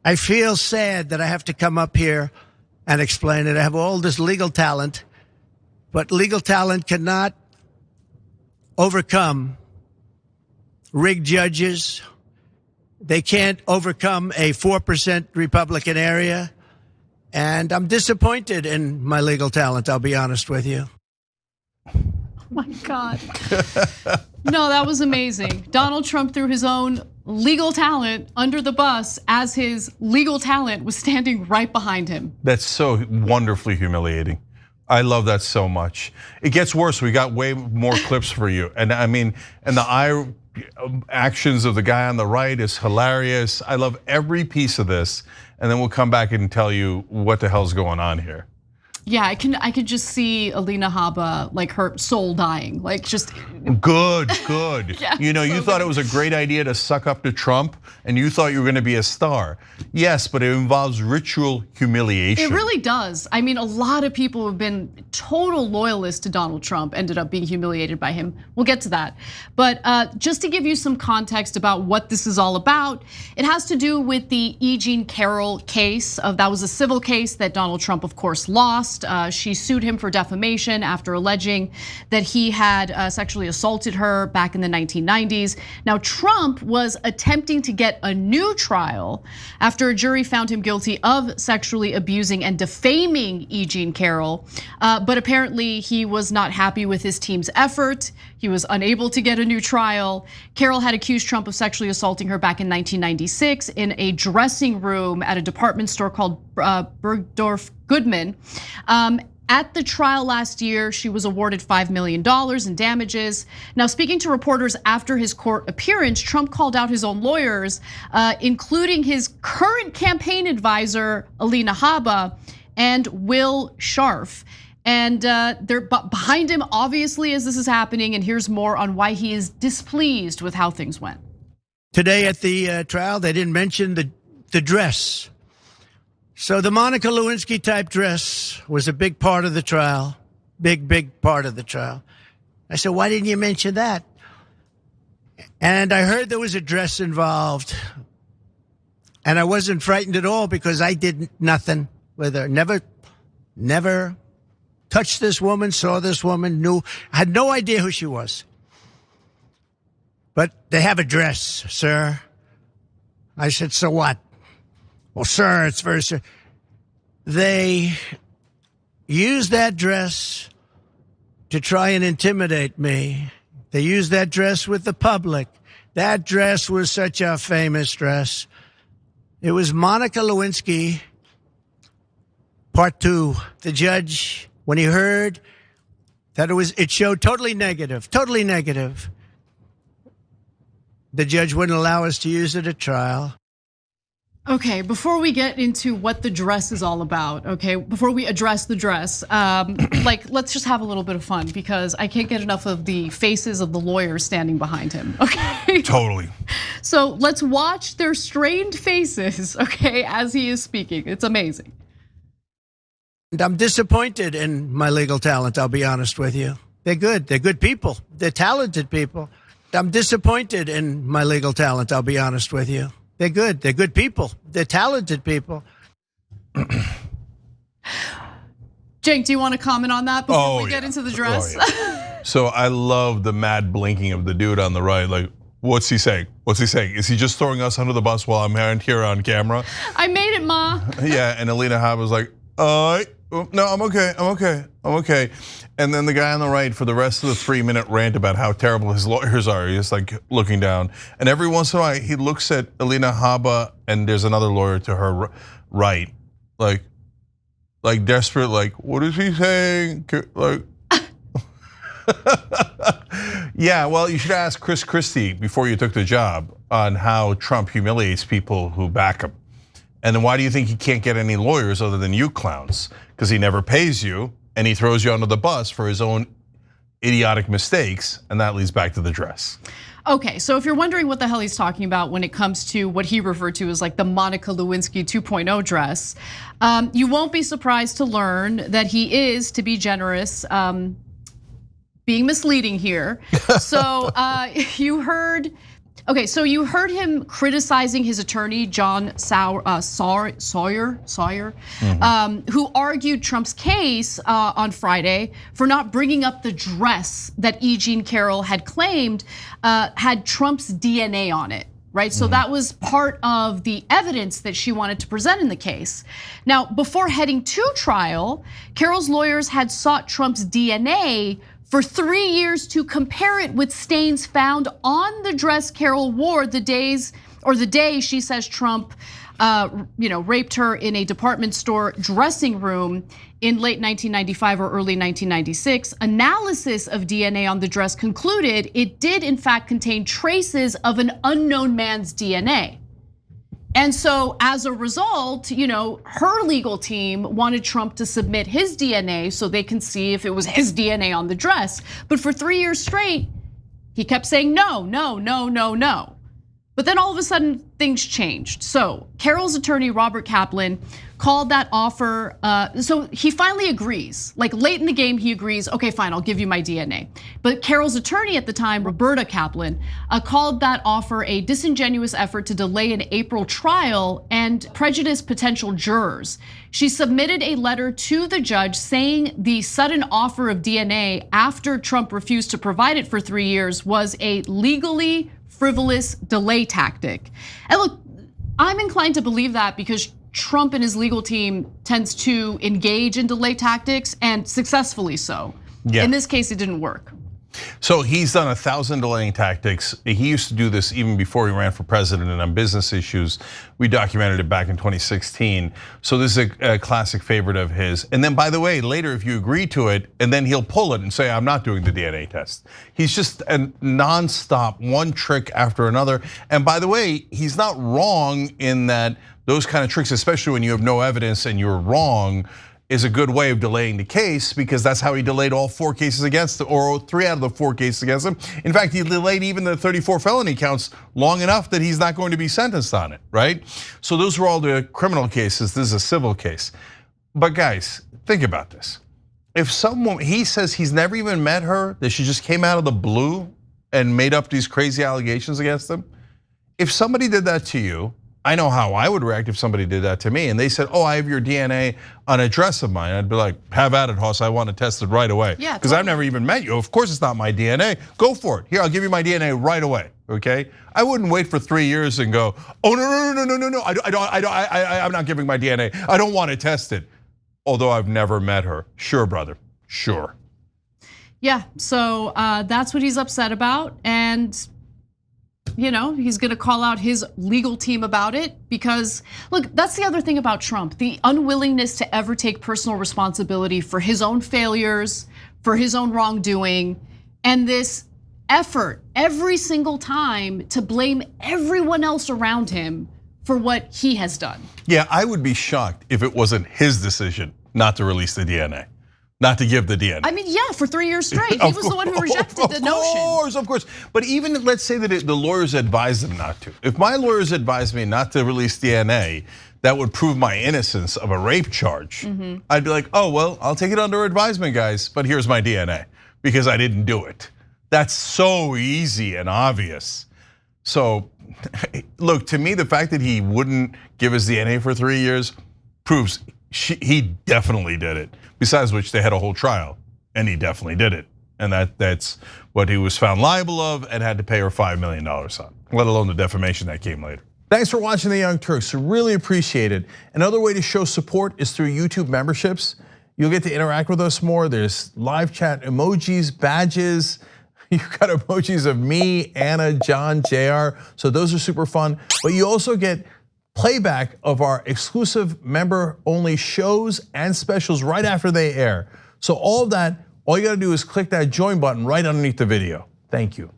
I feel sad that I have to come up here and explain it. I have all this legal talent, but legal talent cannot overcome rigged judges. They can't overcome a 4% Republican area. And I'm disappointed in my legal talent, I'll be honest with you. Oh my God. No, that was amazing. Donald Trump threw his own legal talent under the bus as his legal talent was standing right behind him. That's so wonderfully humiliating. I love that so much. It gets worse. We got way more clips for you. And I mean, and the eye actions of the guy on the right is hilarious. I love every piece of this. And then we'll come back and tell you what the hell's going on here. Yeah, I could just see Alina Habba, like her soul dying, like just. Good. Yeah, you know, so you thought it was a great idea to suck up to Trump, and you thought you were going to be a star. Yes, but it involves ritual humiliation. It really does. I mean, a lot of people who have been total loyalists to Donald Trump ended up being humiliated by him. We'll get to that. But just to give you some context about what this is all about, it has to do with the Carroll case. That was a civil case that Donald Trump, of course, lost. She sued him for defamation after alleging that he had sexually assaulted her back in the 1990s. Now, Trump was attempting to get a new trial after a jury found him guilty of sexually abusing and defaming Carroll. But apparently he was not happy with his team's effort. He was unable to get a new trial. Carroll had accused Trump of sexually assaulting her back in 1996 in a dressing room at a department store called Bergdorf Goodman. At the trial last year, she was awarded $5 million in damages. Now, speaking to reporters after his court appearance, Trump called out his own lawyers, including his current campaign advisor, Alina Habba, and Will Scharf. And they're behind him, obviously, as this is happening. And here's more on why he is displeased with how things went. Today at the trial, they didn't mention the dress. So the Monica Lewinsky type dress was a big part of the trial, big part of the trial. I said, why didn't you mention that? And I heard there was a dress involved. And I wasn't frightened at all because I did nothing with her. Never touched this woman, saw this woman, I had no idea who she was. But they have a dress, sir. I said, so what? Well, sir, it's very sir. They used that dress to try and intimidate me. They used that dress with the public. That dress was such a famous dress. It was Monica Lewinsky, part 2. The judge, when he heard that it showed totally negative. The judge wouldn't allow us to use it at trial. Okay, before we get into what the dress is all about, okay, before we address the dress, let's just have a little bit of fun because I can't get enough of the faces of the lawyers standing behind him, okay? Totally. So let's watch their strained faces, okay, as he is speaking. It's amazing. And I'm disappointed in my legal talent, I'll be honest with you. They're good people, they're talented people. I'm disappointed in my legal talent, I'll be honest with you. They're good people. They're talented people. Jake, do you want to comment on that before we get into the dress? Yeah. So I love the mad blinking of the dude on the right. Like, what's he saying? Is he just throwing us under the bus while I'm here on camera? I made it, Ma. Yeah, and Alina Habba was like, no, I'm okay. And then the guy on the right for the rest of the 3-minute rant about how terrible his lawyers are, he's like looking down. And every once in a while, he looks at Alina Habba and there's another lawyer to her right, like desperate, like, what is he saying? Like, yeah, well, you should ask Chris Christie before you took the job on how Trump humiliates people who back him. And then why do you think he can't get any lawyers other than you clowns? Because he never pays you and he throws you under the bus for his own idiotic mistakes, and that leads back to the dress. Okay, so if you're wondering what the hell he's talking about when it comes to what he referred to as like the Monica Lewinsky 2.0 dress, you won't be surprised to learn that he is, to be generous, being misleading here. So you heard Okay, so you heard him criticizing his attorney, John Sawyer, who argued Trump's case on Friday for not bringing up the dress that E. Jean Carroll had claimed had Trump's DNA on it. Right, so that was part of the evidence that she wanted to present in the case. Now, before heading to trial, Carroll's lawyers had sought Trump's DNA for 3 years to compare it with stains found on the dress Carroll wore the day she says Trump raped her in a department store dressing room in late 1995 or early 1996. Analysis of DNA on the dress concluded it did in fact contain traces of an unknown man's DNA. And so as a result, her legal team wanted Trump to submit his DNA so they can see if it was his DNA on the dress. But for 3 years straight, he kept saying no, no, no, no, no. But then all of a sudden, things changed. So Carroll's attorney, Robert Kaplan, called that offer. So he finally agrees. Like late in the game, he agrees, okay, fine, I'll give you my DNA. But Carroll's attorney at the time, Roberta Kaplan, called that offer a disingenuous effort to delay an April trial and prejudice potential jurors. She submitted a letter to the judge saying the sudden offer of DNA after Trump refused to provide it for 3 years was a legally frivolous delay tactic. And look, I'm inclined to believe that because Trump and his legal team tends to engage in delay tactics and successfully so. Yeah. In this case, it didn't work. So he's done 1,000 delaying tactics. He used to do this even before he ran for president and on business issues. We documented it back in 2016. So this is a classic favorite of his. And then by the way, later if you agree to it, and then he'll pull it and say, I'm not doing the DNA test. He's just a nonstop, one trick after another. And by the way, he's not wrong in that those kind of tricks, especially when you have no evidence and you're wrong, is a good way of delaying the case because that's how he delayed all 4 cases against him, or 3 out of the 4 cases against him. In fact, he delayed even the 34 felony counts long enough that he's not going to be sentenced on it, right? So those were all the criminal cases. This is a civil case. But guys, think about this. If someone, he says he's never even met her, that she just came out of the blue and made up these crazy allegations against him. If somebody did that to you, I know how I would react if somebody did that to me and they said, I have your DNA on a dress of mine. I'd be like, have at it, Hoss, I want to test it right away. Yeah, because I've never even met you. Of course it's not my DNA, go for it. Here, I'll give you my DNA right away, okay? I wouldn't wait for 3 years and go, no, I'm not giving my DNA. I don't want to test it. Although I've never met her. Sure, brother, sure. Yeah, so that's what he's upset about, and he's gonna call out his legal team about it because, look, that's the other thing about Trump, the unwillingness to ever take personal responsibility for his own failures, for his own wrongdoing, and this effort every single time to blame everyone else around him for what he has done. Yeah, I would be shocked if it wasn't his decision not to release the DNA. Not to give the DNA. I mean, yeah, for 3 years straight. He was the one who rejected the notion. Of course. But even let's say that the lawyers advised him not to. If my lawyers advised me not to release DNA, that would prove my innocence of a rape charge. I'd be like, well, I'll take it under advisement, guys, but here's my DNA because I didn't do it. That's so easy and obvious. So, look, to me, the fact that he wouldn't give his DNA for 3 years proves he definitely did it. Besides which, they had a whole trial, and he definitely did it. And that's what he was found liable of and had to pay her $5 million on, let alone the defamation that came later. Thanks for watching The Young Turks, really appreciate it. Another way to show support is through YouTube memberships. You'll get to interact with us more. There's live chat emojis, badges. You've got emojis of me, Anna, John, JR, so those are super fun. But you also get playback of our exclusive member-only shows and specials right after they air. So all of that, all you gotta do is click that join button right underneath the video. Thank you.